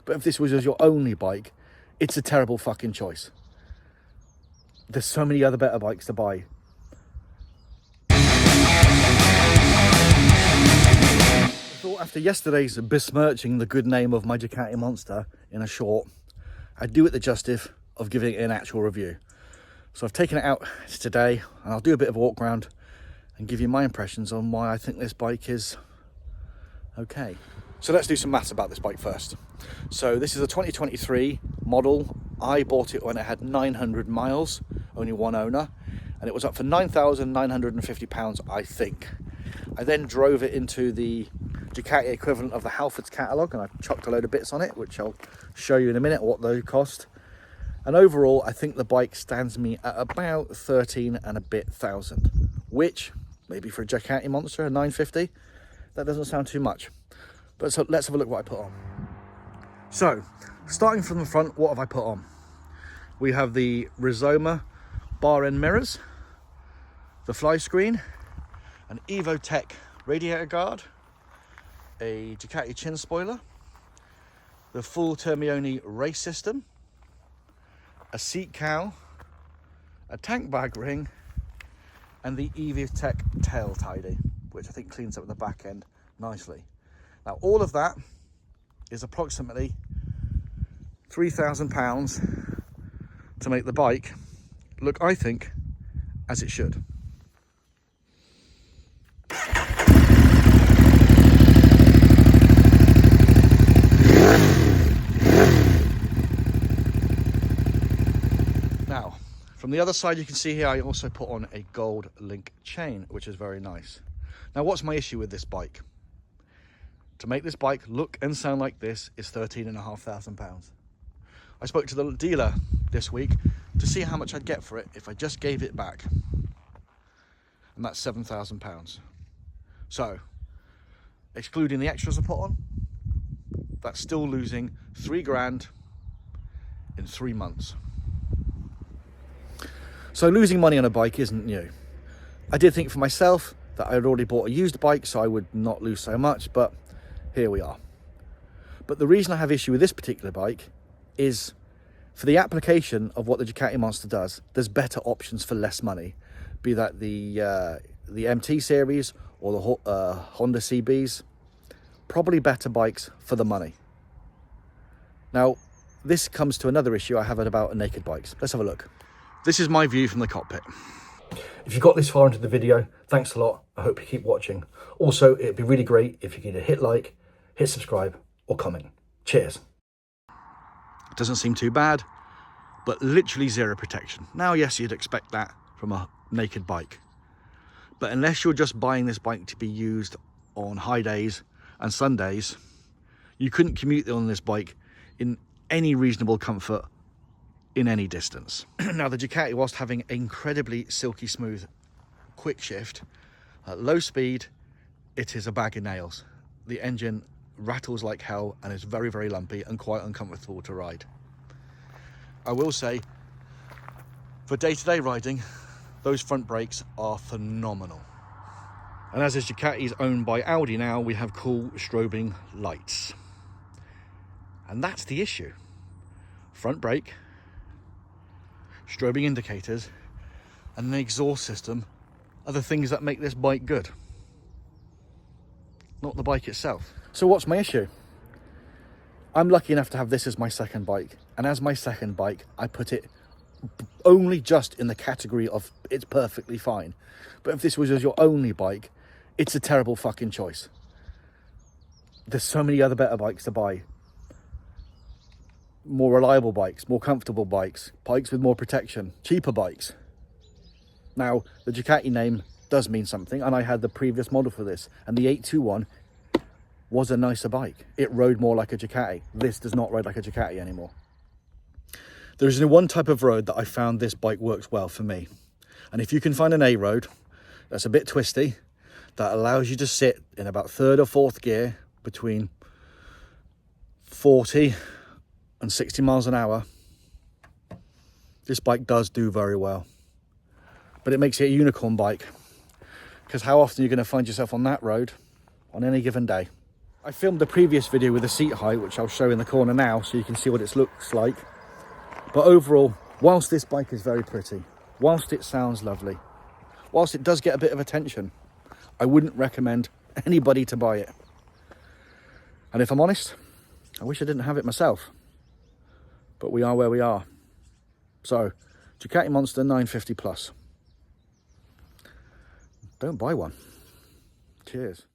But if this was your only bike, it's a terrible fucking choice. There's so many other better bikes to buy. I thought after yesterday's besmirching the good name of my Ducati Monster in a short, I'd do it the justice of giving it an actual review. So I've taken it out today and I'll do a bit of a walk around and give you my impressions on why I think this bike is okay. So let's do some maths about this bike first. So this is a 2023 model. I bought it when it had 900 miles, only one owner, and it was up for £9,950, I think. I then drove it into the Ducati equivalent of the Halfords catalogue, and I chucked a load of bits on it, which I'll show you in a minute what those cost. And overall, I think the bike stands me at about 13 and a bit thousand, which maybe for a Ducati Monster, a 950, that doesn't sound too much. But so let's have a look what I put on. So, starting from the front, what have I put on? We have the Rizoma bar end mirrors, the fly screen, an EvoTech radiator guard, a Ducati chin spoiler, the full Termione race system, a seat cowl, a tank bag ring, and the EvoTech tail tidy, which I think cleans up the back end nicely. Now all of that is approximately £3,000 to make the bike look, I think, as it should. Now, from the other side, you can see here I also put on a gold link chain, which is very nice. Now, what's my issue with this bike? To make this bike look and sound like this is £13,500. I spoke to the dealer this week to see how much I'd get for it if I just gave it back. And that's £7,000. So, excluding the extras I put on, that's still losing £3,000 in 3 months. So losing money on a bike isn't new. I did think for myself that I had already bought a used bike, so I would not lose so much, but here we are. But the reason I have issue with this particular bike is for the application of what the Ducati Monster does, there's better options for less money, be that the MT series or the Honda CBs, probably better bikes for the money. Now, this comes to another issue I have about naked bikes. Let's have a look. This is my view from the cockpit. If you got this far into the video, thanks a lot. I hope you keep watching. Also, it'd be really great if you could hit like, hit subscribe, or comment. Cheers. It doesn't seem too bad, but literally zero protection. Now, yes, you'd expect that from a naked bike. But unless you're just buying this bike to be used on high days and Sundays, you couldn't commute on this bike in any reasonable comfort in any distance. Now, the Ducati, whilst having incredibly silky smooth quick shift at low speed, it is a bag of nails. The engine rattles like hell and is very, very lumpy and quite uncomfortable to ride. I will say, for day-to-day riding, those front brakes are phenomenal. And as this Ducati is owned by Audi now, we have cool strobing lights. And that's the issue. Front brake, strobing indicators, and an exhaust system are the things that make this bike good, not the bike itself. So what's my issue? I'm lucky enough to have this as my second bike, and as my second bike, I put it only just in the category of it's perfectly fine. But if this was your only bike, it's a terrible fucking choice. There's so many other better bikes to buy. More reliable bikes, more comfortable bikes, bikes with more protection, cheaper bikes. Now, the Ducati name does mean something, and I had the previous model for this, and the 821 was a nicer bike. It rode more like a Ducati. This does not ride like a Ducati anymore. There is one type of road that I found this bike works well for me. And if you can find an A road that's a bit twisty, that allows you to sit in about third or fourth gear between 40 and 60 miles an hour, this bike does do very well. But it makes it a unicorn bike, because how often are you going to find yourself on that road on any given day? I filmed the previous video with the seat height, which I'll show in the corner now so you can see what it looks like. But overall, whilst this bike is very pretty, whilst it sounds lovely, whilst it does get a bit of attention, I wouldn't recommend anybody to buy it. And if I'm honest, I wish I didn't have it myself. But we are where we are. So, Ducati Monster 950 plus. Don't buy one. Cheers.